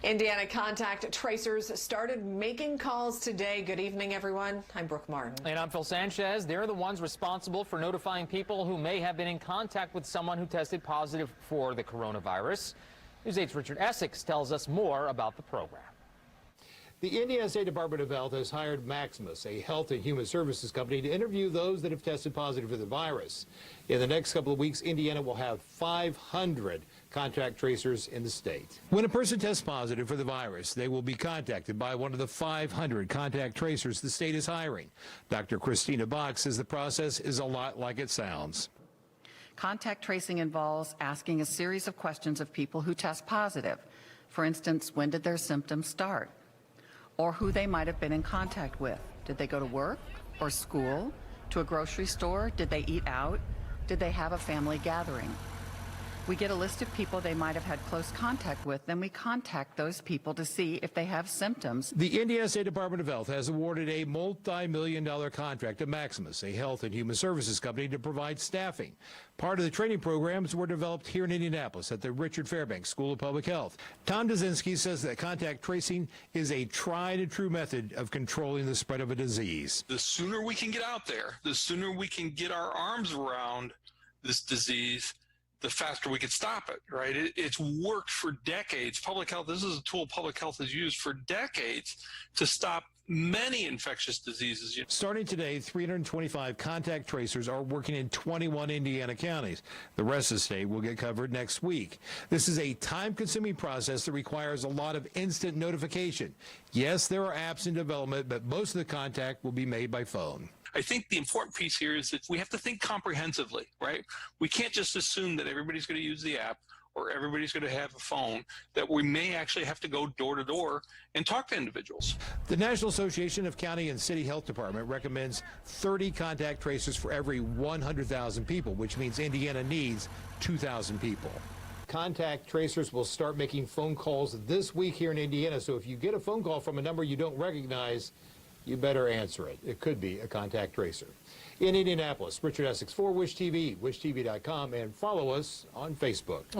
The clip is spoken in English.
Indiana contact tracers started making calls today. Good evening, everyone. I'm Brooke Martin. And I'm Phil Sanchez. They're the ones responsible for notifying people who may have been in contact with someone who tested positive for the coronavirus. News 8's Richard Essex tells us more about the program. The Indiana State Department of Health has hired Maximus, a health and human services company, to interview those that have tested positive for the virus. In the next couple of weeks, Indiana will have 500 contact tracers in the state. When a person tests positive for the virus, they will be contacted by one of the 500 contact tracers the state is hiring. Dr. Christina Bach says the process is a lot like it sounds. Contact tracing involves asking a series of questions of people who test positive. For instance, when did their symptoms start? Or who they might have been in contact with. Did they go to work or school, to a grocery store? Did they eat out? Did they have a family gathering? We get a list of people they might have had close contact with, then we contact those people to see if they have symptoms. The Indiana State Department of Health has awarded a multi-million-dollar contract to Maximus, a health and human services company, to provide staffing. Part of the training programs were developed here in Indianapolis at the Richard Fairbanks School of Public Health. Tom Dazinski says that contact tracing is a tried and true method of controlling the spread of a disease. The sooner we can get out there, the sooner we can get our arms around this disease, the faster we could stop it, right? It's worked for decades. Public health, this is a tool public health has used for decades to stop many infectious diseases. Starting today, 325 contact tracers are working in 21 Indiana counties. The rest of the state will get covered next week. This is a time-consuming process that requires a lot of instant notification. Yes, there are apps in development, but most of the contact will be made by phone. I think the important piece here is that we have to think comprehensively, right? We can't just assume that everybody's going to use the app or everybody's going to have a phone, that we may actually have to go door to door and talk to individuals. The National Association of County and City Health Department recommends 30 contact tracers for every 100,000 people, which means Indiana needs 2,000 people. Contact tracers will start making phone calls this week here in Indiana, so if you get a phone call from a number you don't recognize, you better answer it. It could be a contact tracer. In Indianapolis, Richard Essex for Wish TV, wishtv.com, and follow us on Facebook.